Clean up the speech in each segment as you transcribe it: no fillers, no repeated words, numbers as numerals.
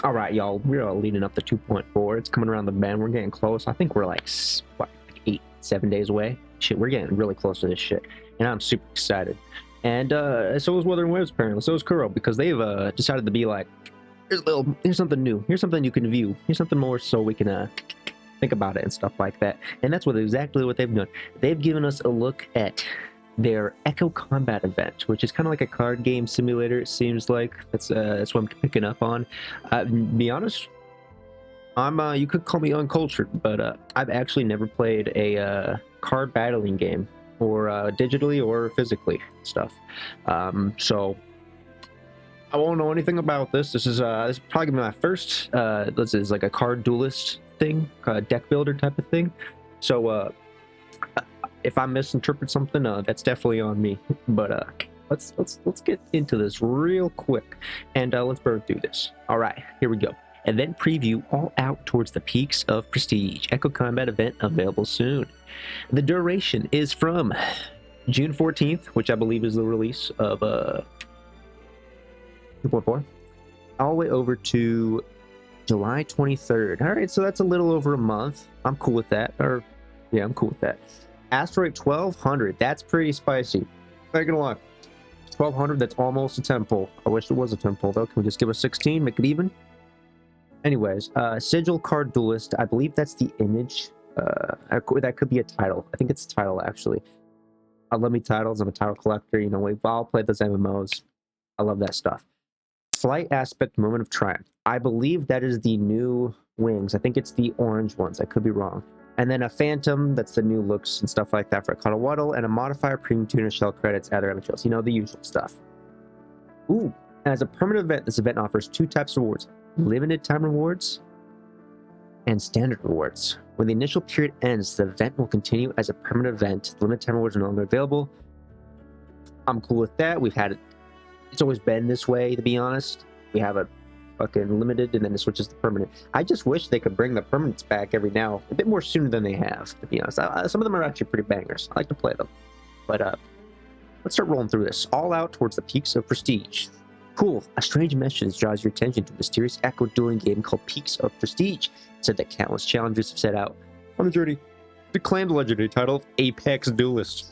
All right, y'all, we're leading up to 2.4. It's coming around the bend. We're getting close. I think we're like, what, like 8, 7 days away. Shit, we're getting really close to this shit, and I'm super excited. And so is Wuthering Waves apparently. So is Kuro, because they've decided to be like, here's something new. Here's something you can view. Here's something more so we can think about it and stuff like that. And that's exactly what they've done. They've given us a look at their Echo Combat event, which is kind of like a card game simulator. It seems like that's what I'm picking up on. Be honest, I'm you could call me uncultured, but I've actually never played a card battling game, or digitally or physically stuff. So I won't know anything about this. This is probably gonna be my first. This is like a card duelist thing, deck builder type of thing. So if I misinterpret something, that's definitely on me. But let's get into this real quick, and let's burn through this. All right, here we go. Event preview: all out towards the peaks of prestige. Echo Combat event available soon. The duration is from June 14th, which I believe is the release of 2.4, all the way over to July 23rd. All right, so that's a little over a month. I'm cool with that. Or yeah, I'm cool with that. Asteroid 1200, that's pretty spicy. Not gonna lie. 1200, that's almost a 10 pull. I wish it was a 10 pull though. Can we just give a 16, make it even? Anyways, Sigil Card Duelist, I believe that's the image. That could be a title. I think it's a title actually. I love me titles. I'm a title collector. You know, we've all played those MMOs. I love that stuff. Flight Aspect Moment of Triumph. I believe that is the new wings. I think it's the orange ones. I could be wrong. And then a Phantom, that's the new looks and stuff like that for a Cuddlewaddle, and a Modifier, Premium Tuner, Shell Credits, other materials. You know, the usual stuff. Ooh, as a permanent event, this event offers 2 types of rewards: limited time rewards and standard rewards. When the initial period ends, the event will continue as a permanent event. Limited time rewards are no longer available. I'm cool with that. We've had it. It's always been this way, to be honest. We have a fucking limited, and then it switches to permanent. I just wish they could bring the permanents back every now, a bit more sooner than they have, to be honest. Some of them are actually pretty bangers. I like to play them. But let's start rolling through this. All out towards the peaks of prestige. Cool. A strange message draws your attention to a mysterious echo dueling game called Peaks of Prestige. It said that countless challengers have set out on a journey to claim the legendary title of Apex Duelist.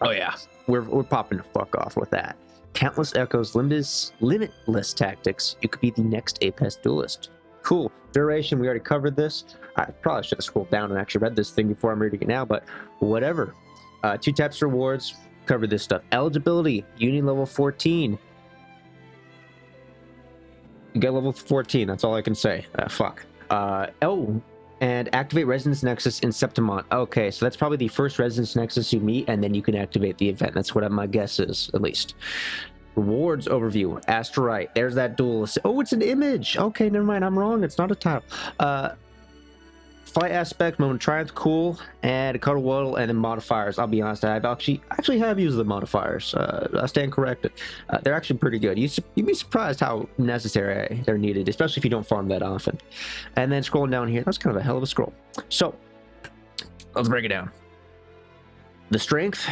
Oh yeah, we're popping the fuck off with that. Countless echoes, limitless tactics. You could be the next Apex Duelist. Cool. Duration, we already covered this. I probably should have scrolled down and actually read this thing before I'm reading it now, but whatever. 2 types of rewards. Covered this stuff. Eligibility, Union level 14. You get level 14, that's all I can say. Fuck. And activate Resonance Nexus in Septimont. Okay, so that's probably the first Resonance Nexus you meet, and then you can activate the event. That's what my guess is, at least. Rewards overview. Asteroid. There's that duelist. Oh, it's an image. Okay, never mind. I'm wrong. It's not a title. Flight Aspect, Moment of Triumph, cool. And a Cuddlewaddle, and then modifiers. I'll be honest, I've actually have used the modifiers. I stand corrected. They're actually pretty good. You'd be surprised how necessary they're needed, especially if you don't farm that often. And then scrolling down here, that's kind of a hell of a scroll. So, let's break it down. The strength,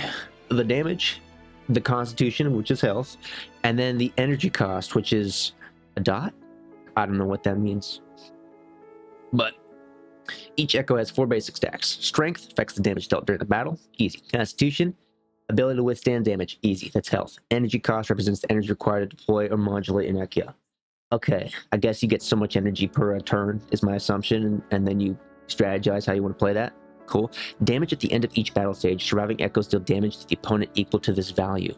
the damage, the constitution, which is health, and then the energy cost, which is a dot. I don't know what that means. But each echo has 4 basic stacks. Strength affects the damage dealt during the battle. Easy. Constitution, ability to withstand damage. Easy. That's health. Energy cost represents the energy required to deploy or modulate an echo. Okay, I guess you get so much energy per turn is my assumption, and then you strategize how you want to play that. Cool. Damage at the end of each battle stage. Surviving echoes deal damage to the opponent equal to this value.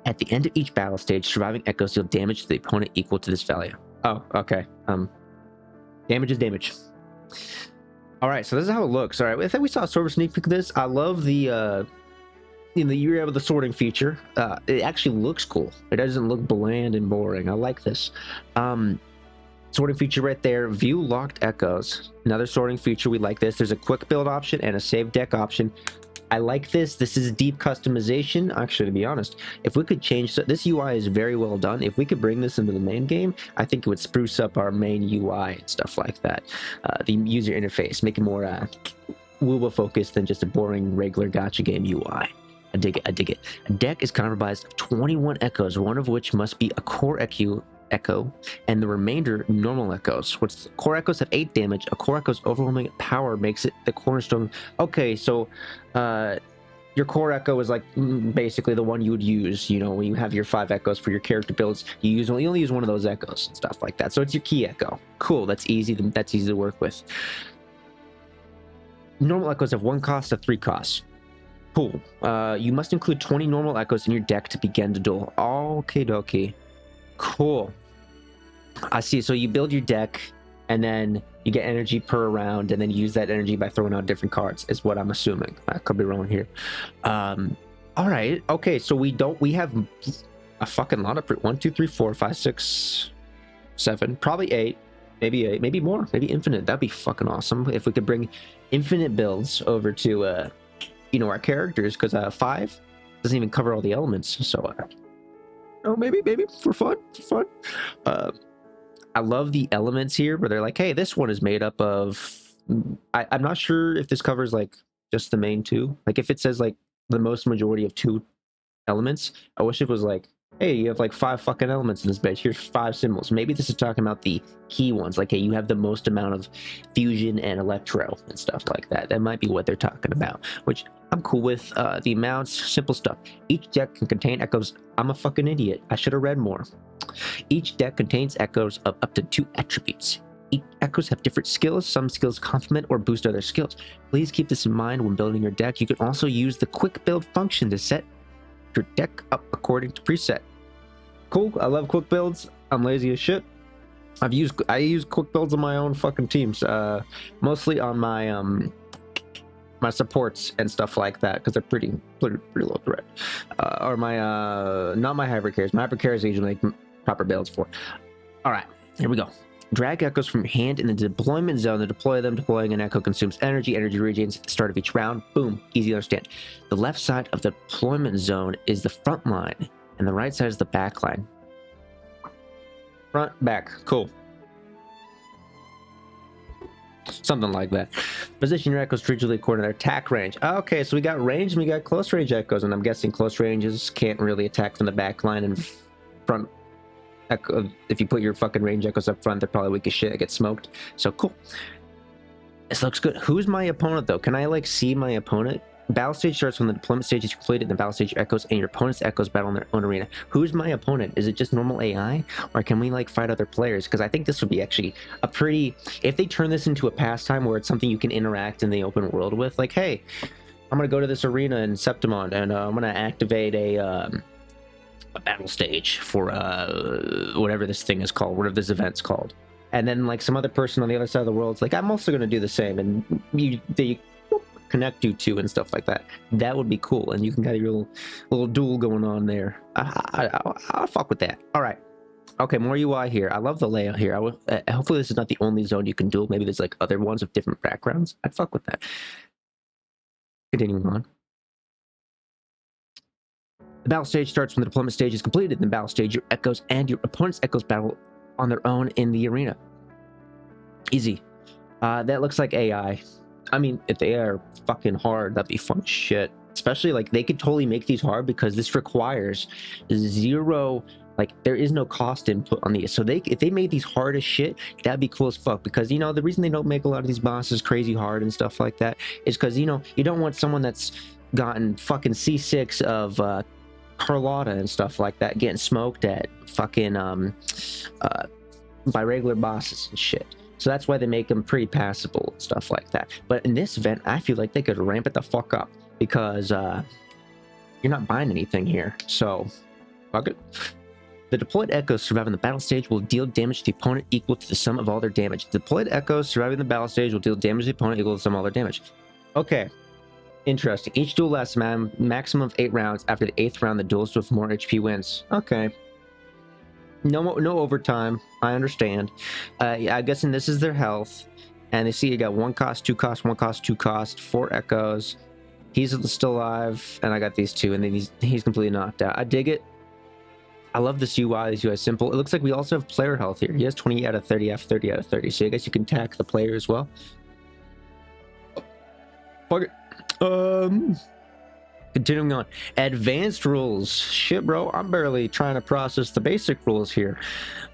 At the end of each battle stage, surviving echoes deal damage to the opponent equal to this value. Oh, okay. Damage is damage. All right, so this is how it looks. All right, I think we saw a sort of sneak peek of this. I love the you're able to sorting feature. It actually looks cool. It doesn't look bland and boring. I like this. Sorting feature right there. View locked echoes. Another sorting feature. We like this. There's a quick build option and a save deck option. I like this. This is deep customization. Actually, to be honest, if we could change this UI is very well done. If we could bring this into the main game, I think it would spruce up our main UI and stuff like that. The user interface, make it more WuWa focused than just a boring regular gacha game UI. I dig it. I dig it. A deck is comprised of 21 echoes, one of which must be a core echo, and the remainder normal echoes. Which core echoes have 8 damage. A core echo's overwhelming power makes it the cornerstone. Okay, so your core echo is like basically the one you would use, you know, when you have your 5 echoes for your character builds. You only use one of those echoes and stuff like that. So it's your key echo. Cool. That's easy. That's easy to work with. Normal echoes have 1 cost of 3 costs. Cool. You must include 20 normal echoes in your deck to begin the duel. Okay, dokie. Cool. I see. So you build your deck, and then you get energy per round, and then you use that energy by throwing out different cards, is what I'm assuming. I could be wrong here. All right. Okay. So we have a fucking lot of 1, 2, 3, 4, 5, 6, 7, probably 8, maybe 8, maybe more, maybe infinite. That'd be fucking awesome if we could bring infinite builds over to you know, our characters, because 5 doesn't even cover all the elements. So oh, maybe for fun. I love the elements here where they're like, hey, this one is made up of I'm not sure if this covers like just the main 2. Like if it says like the most majority of 2 elements, I wish it was like, hey, you have like 5 fucking elements in this bitch. Here's 5 symbols. Maybe this is talking about the key ones. Like, hey, you have the most amount of fusion and electro and stuff like that. That might be what they're talking about, which I'm cool with. The amounts, simple stuff. Each deck can contain echoes. I'm a fucking idiot. I should have read more. Each deck contains echoes of up to 2 attributes. Each echoes have different skills. Some skills complement or boost other skills. Please keep this in mind when building your deck. You can also use the quick build function to set your deck up according to preset. Cool. I love quick builds. I'm lazy as shit. I use quick builds on my own fucking teams, mostly on my my supports and stuff like that, because they're pretty low threat. Or my not my hyper carries. My hyper carries usually make proper builds for. All right, here we go. Drag echoes from your hand in the deployment zone to deploy them. Deploying an echo consumes energy. Energy regains at the start of each round. Boom. Easy to understand. The left side of the deployment zone is the front line, and the right side is the back line. Front, back. Cool. Something like that. Position your echoes strategically according to their attack range. Okay, so we got range and we got close range echoes, and I'm guessing close ranges can't really attack from the back line and front. If you put your fucking range echoes up front, they're probably weak as shit. It gets smoked. So cool. This looks good. Who's my opponent though? Can I like see my opponent? Battle stage starts when the deployment stage is completed, and the battle stage echoes and your opponent's echoes battle in their own arena. Who's my opponent? Is it just normal AI, or can we like fight other players? Because I think this would be actually a pretty, if they turn this into a pastime where it's something you can interact in the open world with, like, hey, I'm gonna go to this arena in Septimon, and I'm gonna activate a battle stage for whatever this thing is called, whatever this event's called, and then like some other person on the other side of the world's like, I'm also gonna do the same, and they connect you to and stuff like that. That would be cool, and you can get your little duel going on there. I'll fuck with that. All right. Okay, more UI here. I love the layout here. Hopefully this is not the only zone you can duel. Maybe there's like other ones with different backgrounds. I'd fuck with that. Continuing on. The battle stage starts when the deployment stage is completed. In the battle stage, your echoes and your opponent's echoes battle on their own in the arena. Easy. That looks like AI. I mean, if they are fucking hard, that'd be fun as shit. Especially, like, they could totally make these hard because this requires 0, like, there is no cost input on these. So if they made these hard as shit, that'd be cool as fuck. Because, you know, the reason they don't make a lot of these bosses crazy hard and stuff like that is because, you know, you don't want someone that's gotten fucking C6 of Carlotta and stuff like that getting smoked at fucking by regular bosses and shit. So that's why they make them pretty passable and stuff like that. But in this event, I feel like they could ramp it the fuck up because you're not buying anything here. So, fuck it. The deployed echoes surviving the battle stage will deal damage to the opponent equal to the sum of all their damage. The deployed echoes surviving the battle stage will deal damage to the opponent equal to the sum of all their damage. Okay. Interesting. Each duel lasts a maximum of 8 rounds. After the 8th round, the duelist with more HP wins. Okay. No overtime. I understand. I'm guessing this is their health, and they see you got 1 cost, 2 cost, 1 cost, 2 cost, 4 echoes. He's still alive, and I got these 2, and then he's completely knocked out. I dig it. I love this UI. This UI is simple. It looks like we also have player health here. He has 20 out of 30, F 30 out of 30. So I guess you can attack the player as well. Fuck it. Continuing on, advanced rules. Shit, bro, I'm barely trying to process the basic rules here.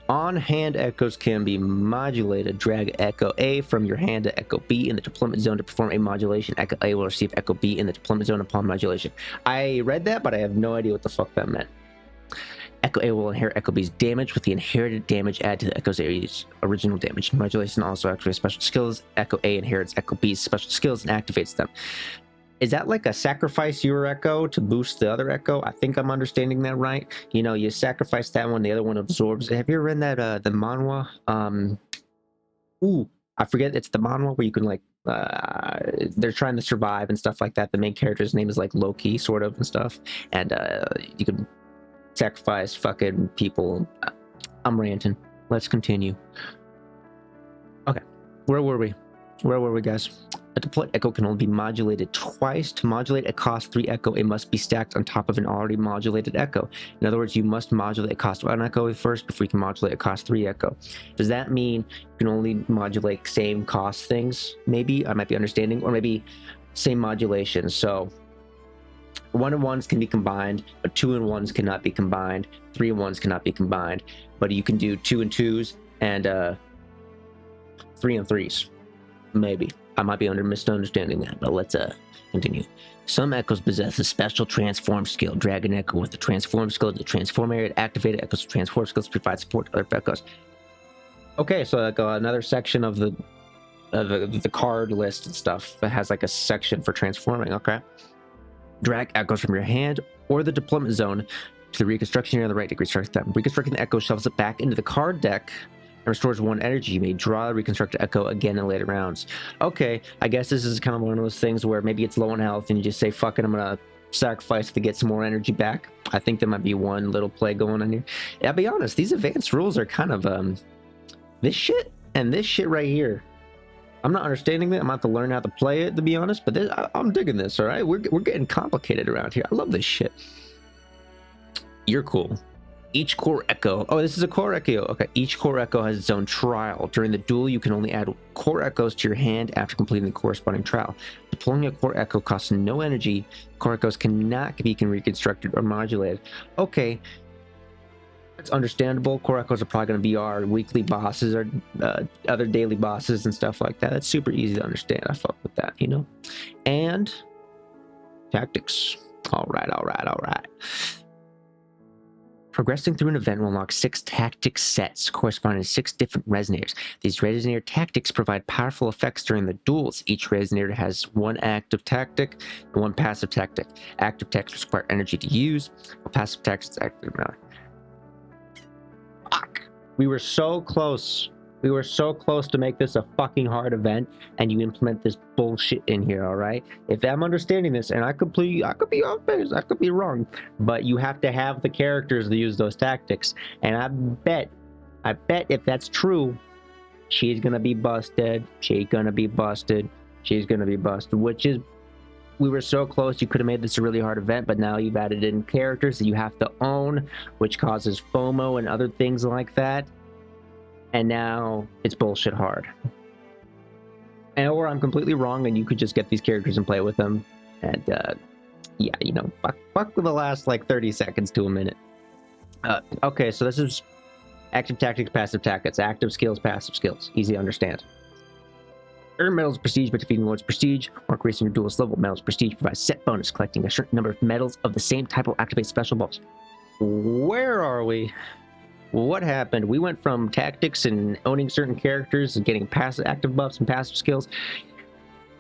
On-hand echoes can be modulated. Drag echo A from your hand to echo B in the deployment zone to perform a modulation. Echo A will receive echo B in the deployment zone upon modulation. I read that, but I have no idea what the fuck that meant. Echo A will inherit Echo B's damage with the inherited damage add to the Echo's A's original damage. Modulation also activates special skills. Echo A inherits Echo B's special skills and activates them. Is that like a sacrifice your Echo to boost the other Echo? I think I'm understanding that right. You know, you sacrifice that one, the other one absorbs it. Have you ever read that the manhwa? I forget, it's the manhwa where you can like they're trying to survive and stuff like that. The main character's name is like Loki, sort of, and stuff. And you can sacrifice fucking people. I'm ranting. Let's continue. Okay, where were we, guys? A deployed echo can only be modulated twice. To modulate a cost 3 echo, it must be stacked on top of an already modulated echo. In other words, you must modulate a cost 1 echo first before you can modulate a cost 3 echo. Does that mean you can only modulate same cost things? Maybe I might be understanding, or maybe same modulation. So 1-and-1s can be combined, but 2-and-1s cannot be combined. 3-and-1s cannot be combined, but you can do 2-and-2s and 3-and-3s. Maybe. I might be misunderstanding that, but let's continue. Some echoes possess a special transform skill. Drag an echo with the transform skill to the transform area. Activated echoes with transform skills provide support to other echoes. Okay, so like another section of the card list and stuff that has like a section for transforming. Okay. Drag echoes from your hand or the deployment zone to the reconstruction area on the right to reconstruct them. Reconstructing the echo shovels it back into the card deck and restores 1 energy. You may draw the reconstructed echo again in later rounds. Okay, I guess this is kind of one of those things where maybe it's low on health and you just say, fuck it, I'm gonna sacrifice to get some more energy back. I think there might be one little play going on here. I'll be honest, these advanced rules are kind of this shit and this shit right here. I'm not understanding that. I'm about to learn how to play it, to be honest, but I'm digging this, all right? We're getting complicated around here. I love this shit. You're cool. Each core echo. Oh, this is a core echo. Okay, each core echo has its own trial. During the duel, you can only add core echoes to your hand after completing the corresponding trial. Deploying a core echo costs no energy. Core echoes cannot be reconstructed or modulated. Okay, it's understandable. Core echoes are probably going to be our weekly bosses or other daily bosses and stuff like that. That's super easy to understand. I fuck with that, you know? And tactics. All right. Progressing through an event will unlock 6 tactic sets corresponding to 6 different resonators. These resonator tactics provide powerful effects during the duels. Each resonator has 1 active tactic and 1 passive tactic. Active tactics require energy to use, while passive tactics active. Fuck. We were so close. We were so close to make this a fucking hard event, and you implement this bullshit in here, all right? If I'm understanding this, and I could be off base, I could be wrong, but you have to have the characters to use those tactics. And I bet if that's true, she's gonna be busted. She's gonna be busted. Which is, we were so close. You could have made this a really hard event, but now you've added in characters that you have to own, which causes FOMO and other things like that. And now it's bullshit hard. And or I'm completely wrong, and you could just get these characters and play with them. And yeah, you know, fuck with the last like 30 seconds to a minute. Okay, so this is active tactics, passive tactics, active skills, passive skills. Easy to understand. Earn medals of prestige by defeating Lord's prestige or increasing your duelist level. Medals of prestige provide set bonus. Collecting a certain number of medals of the same type will activate special buffs. Where are we? What happened? We went from tactics and owning certain characters and getting passive active buffs and passive skills,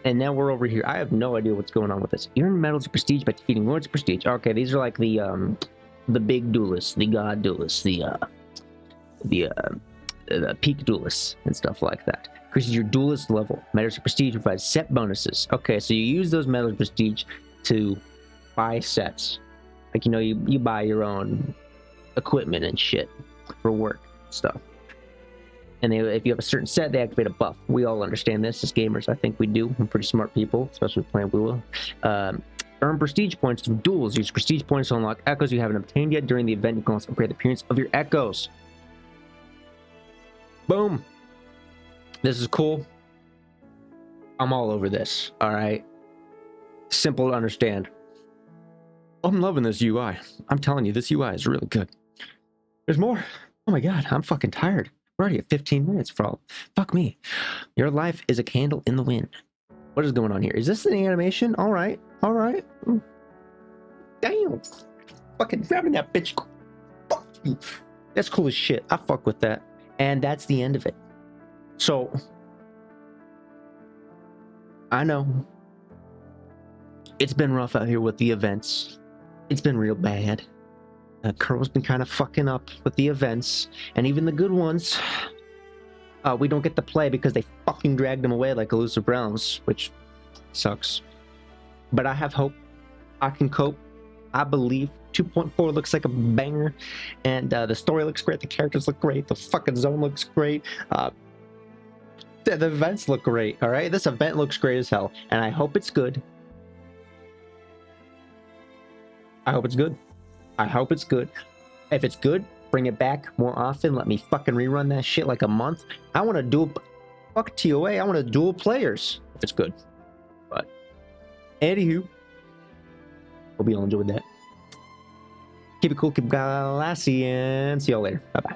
and now we're over here. I have no idea what's going on with this. Earn medals of prestige by defeating Lords of Prestige. Okay, these are like the big duelists, the god duelists, the peak duelists and stuff like that. Increases your duelist level. Medals of prestige provide set bonuses. Okay, so you use those medals of prestige to buy sets. Like, you know, you buy your own equipment and shit for work stuff. And if you have a certain set, they activate a buff. We all understand this as gamers. I think we do. We're pretty smart people, especially playing WuWa. Earn prestige points through duels. Use prestige points to unlock echoes you haven't obtained yet. During the event, you can also upgrade the appearance of your echoes. Boom. This is cool. I'm all over this. All right. Simple to understand. I'm loving this UI. I'm telling you, this UI is really good. There's more. Oh my god, I'm fucking tired. We're already at 15 minutes, bro. Fuck me. Your life is a candle in the wind. What is going on here? Is this an animation? All right. All right. Damn. Fucking grabbing that bitch. Fuck you. That's cool as shit. I fuck with that. And that's the end of it. So, I know it's been rough out here with the events. It's been real bad. Curl's been kind of fucking up with the events, and even the good ones. We don't get to play because they fucking dragged them away like elusive realms, which sucks. But I have hope. I can cope. I believe. 2.4 looks like a banger, and the story looks great. The characters look great. The fucking zone looks great. The events look great. All right, this event looks great as hell, and I hope it's good. I hope it's good. I hope it's good. If it's good, bring it back more often. Let me fucking rerun that shit like a month. I want to do fuck TOA. I want to dual players if it's good. But anywho, hope you all enjoyed that. Keep it cool, keep it classy, and see y'all later. Bye bye.